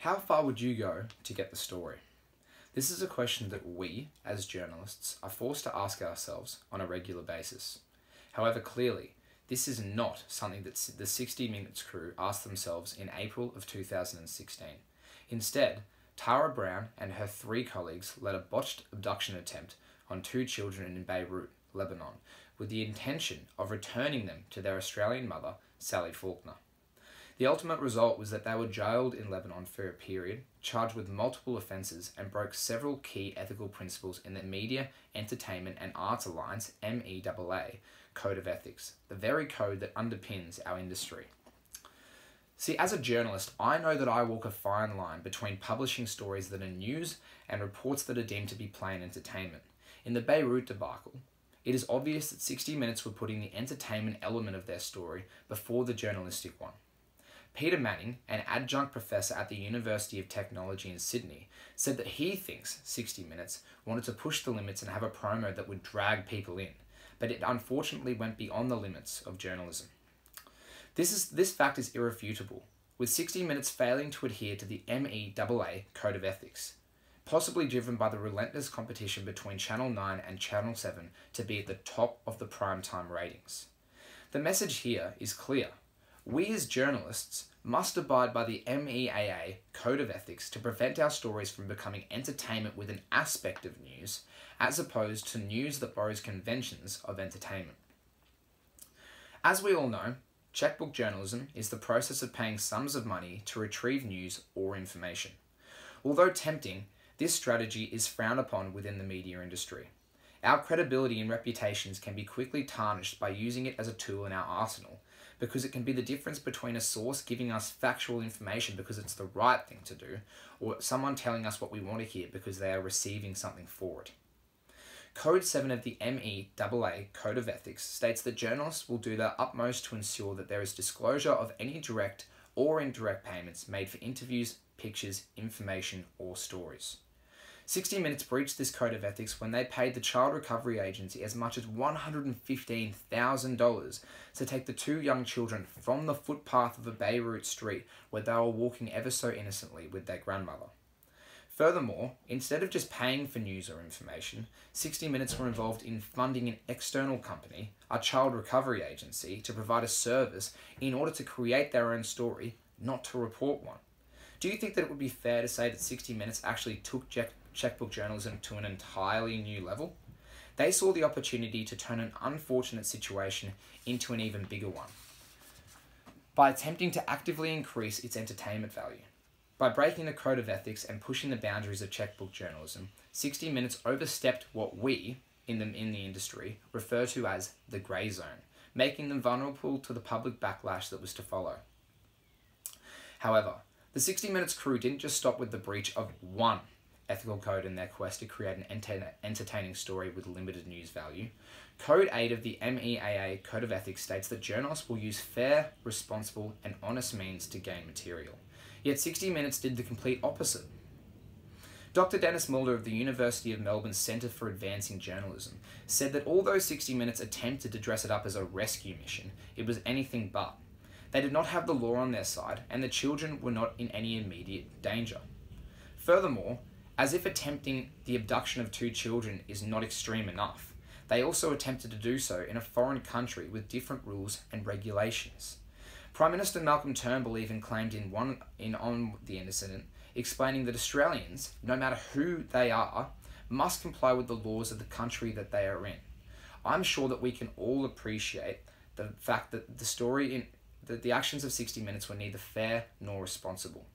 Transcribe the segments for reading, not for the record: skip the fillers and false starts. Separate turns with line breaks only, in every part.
How far would you go to get the story? This is a question that we, as journalists, are forced to ask ourselves on a regular basis. However, clearly, this is not something that the 60 Minutes crew asked themselves in April of 2016. Instead, Tara Brown and her 3 colleagues led a botched abduction attempt on 2 children in Beirut, Lebanon, with the intention of returning them to their Australian mother, Sally Faulkner. The ultimate result was that they were jailed in Lebanon for a period, charged with multiple offences, and broke several key ethical principles in the Media, Entertainment and Arts Alliance (MEAA) Code of Ethics, the very code that underpins our industry. See, as a journalist, I know that I walk a fine line between publishing stories that are news and reports that are deemed to be plain entertainment. In the Beirut debacle, it is obvious that 60 Minutes were putting the entertainment element of their story before the journalistic one. Peter Manning, an adjunct professor at the University of Technology in Sydney, said that he thinks 60 Minutes wanted to push the limits and have a promo that would drag people in, but it unfortunately went beyond the limits of journalism. This fact is irrefutable, with 60 Minutes failing to adhere to the MEAA Code of Ethics, possibly driven by the relentless competition between Channel 9 and Channel 7 to be at the top of the primetime ratings. The message here is clear. We as journalists must abide by the MEAA Code of Ethics to prevent our stories from becoming entertainment with an aspect of news, as opposed to news that borrows conventions of entertainment. As we all know, checkbook journalism is the process of paying sums of money to retrieve news or information. Although tempting, this strategy is frowned upon within the media industry. Our credibility and reputations can be quickly tarnished by using it as a tool in our arsenal, because it can be the difference between a source giving us factual information because it's the right thing to do, or someone telling us what we want to hear because they are receiving something for it. Code 7 of the MEAA Code of Ethics states that journalists will do their utmost to ensure that there is disclosure of any direct or indirect payments made for interviews, pictures, information, or stories. 60 Minutes breached this Code of Ethics when they paid the Child Recovery Agency as much as $115,000 to take the 2 young children from the footpath of a Beirut street where they were walking ever so innocently with their grandmother. Furthermore, instead of just paying for news or information, 60 Minutes were involved in funding an external company, a Child Recovery Agency, to provide a service in order to create their own story, not to report one. Do you think that it would be fair to say that 60 Minutes actually took checkbook journalism to an entirely new level? They saw the opportunity to turn an unfortunate situation into an even bigger one by attempting to actively increase its entertainment value. By breaking the Code of Ethics and pushing the boundaries of checkbook journalism, 60 Minutes overstepped what we, in the industry, refer to as the grey zone, making them vulnerable to the public backlash that was to follow. However, the 60 Minutes crew didn't just stop with the breach of one ethical code in their quest to create an entertaining story with limited news value. Code 8 of the MEAA Code of Ethics states that journalists will use fair, responsible, and honest means to gain material. Yet 60 Minutes did the complete opposite. Dr. Dennis Mulder of the University of Melbourne's Centre for Advancing Journalism said that although 60 Minutes attempted to dress it up as a rescue mission, it was anything but. They did not have the law on their side, and the children were not in any immediate danger. Furthermore, as if attempting the abduction of 2 children is not extreme enough, they also attempted to do so in a foreign country with different rules and regulations. Prime Minister Malcolm Turnbull even claimed on the incident, explaining that Australians, no matter who they are, must comply with the laws of the country that they are in. I'm sure that we can all appreciate the fact that the actions of 60 Minutes were neither fair nor responsible.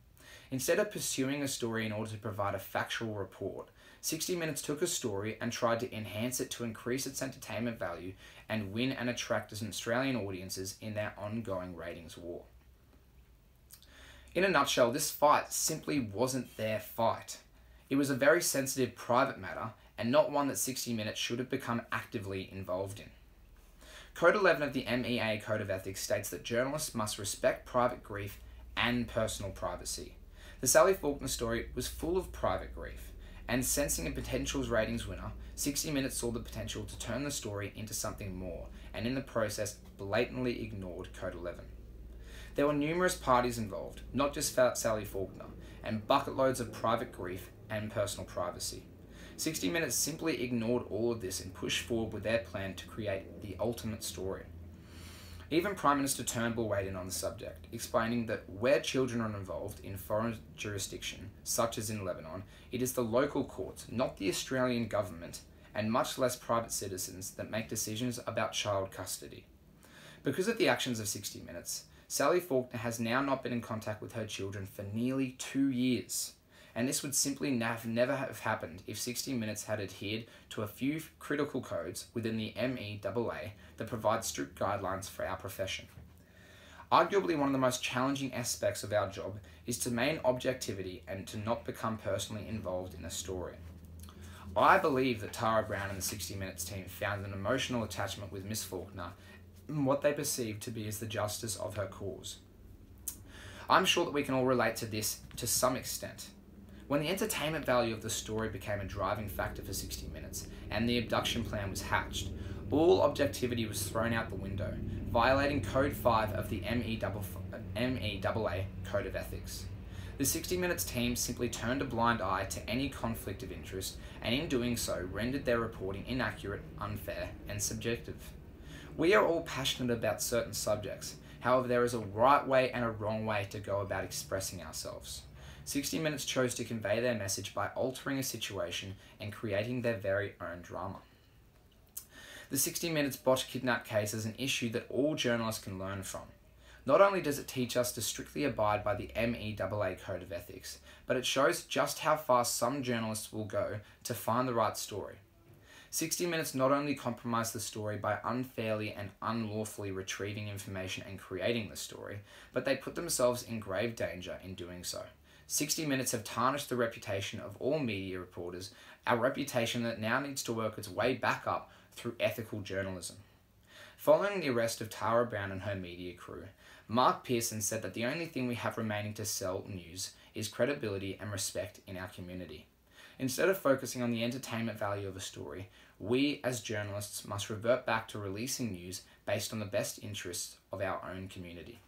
Instead of pursuing a story in order to provide a factual report, 60 Minutes took a story and tried to enhance it to increase its entertainment value and win and attract Australian audiences in their ongoing ratings war. In a nutshell, this fight simply wasn't their fight. It was a very sensitive private matter and not one that 60 Minutes should have become actively involved in. Code 11 of the MEAA Code of Ethics states that journalists must respect private grief and personal privacy. The Sally Faulkner story was full of private grief, and sensing a potential ratings winner, 60 Minutes saw the potential to turn the story into something more, and in the process blatantly ignored Code 11. There were numerous parties involved, not just Sally Faulkner, and bucket loads of private grief and personal privacy. 60 Minutes simply ignored all of this and pushed forward with their plan to create the ultimate story. Even Prime Minister Turnbull weighed in on the subject, explaining that where children are involved in foreign jurisdiction, such as in Lebanon, it is the local courts, not the Australian government, and much less private citizens that make decisions about child custody. Because of the actions of 60 Minutes, Sally Faulkner has now not been in contact with her children for nearly 2 years. And this would simply never have happened if 60 Minutes had adhered to a few critical codes within the MEAA that provide strict guidelines for our profession. Arguably one of the most challenging aspects of our job is to maintain objectivity and to not become personally involved in a story. I believe that Tara Brown and the 60 Minutes team found an emotional attachment with Miss Faulkner and what they perceived to be as the justice of her cause. I'm sure that we can all relate to this to some extent. When the entertainment value of the story became a driving factor for 60 Minutes and the abduction plan was hatched, all objectivity was thrown out the window, violating Code 5 of the MEAA Code of Ethics. The 60 Minutes team simply turned a blind eye to any conflict of interest and in doing so rendered their reporting inaccurate, unfair and subjective. We are all passionate about certain subjects, however there is a right way and a wrong way to go about expressing ourselves. 60 Minutes chose to convey their message by altering a situation and creating their very own drama. The 60 Minutes Botched Kidnap case is an issue that all journalists can learn from. Not only does it teach us to strictly abide by the MEAA Code of Ethics, but it shows just how far some journalists will go to find the right story. 60 Minutes not only compromised the story by unfairly and unlawfully retrieving information and creating the story, but they put themselves in grave danger in doing so. 60 Minutes have tarnished the reputation of all media reporters, a reputation that now needs to work its way back up through ethical journalism. Following the arrest of Tara Brown and her media crew, Mark Pearson said that the only thing we have remaining to sell news is credibility and respect in our community. Instead of focusing on the entertainment value of a story, we as journalists must revert back to releasing news based on the best interests of our own community.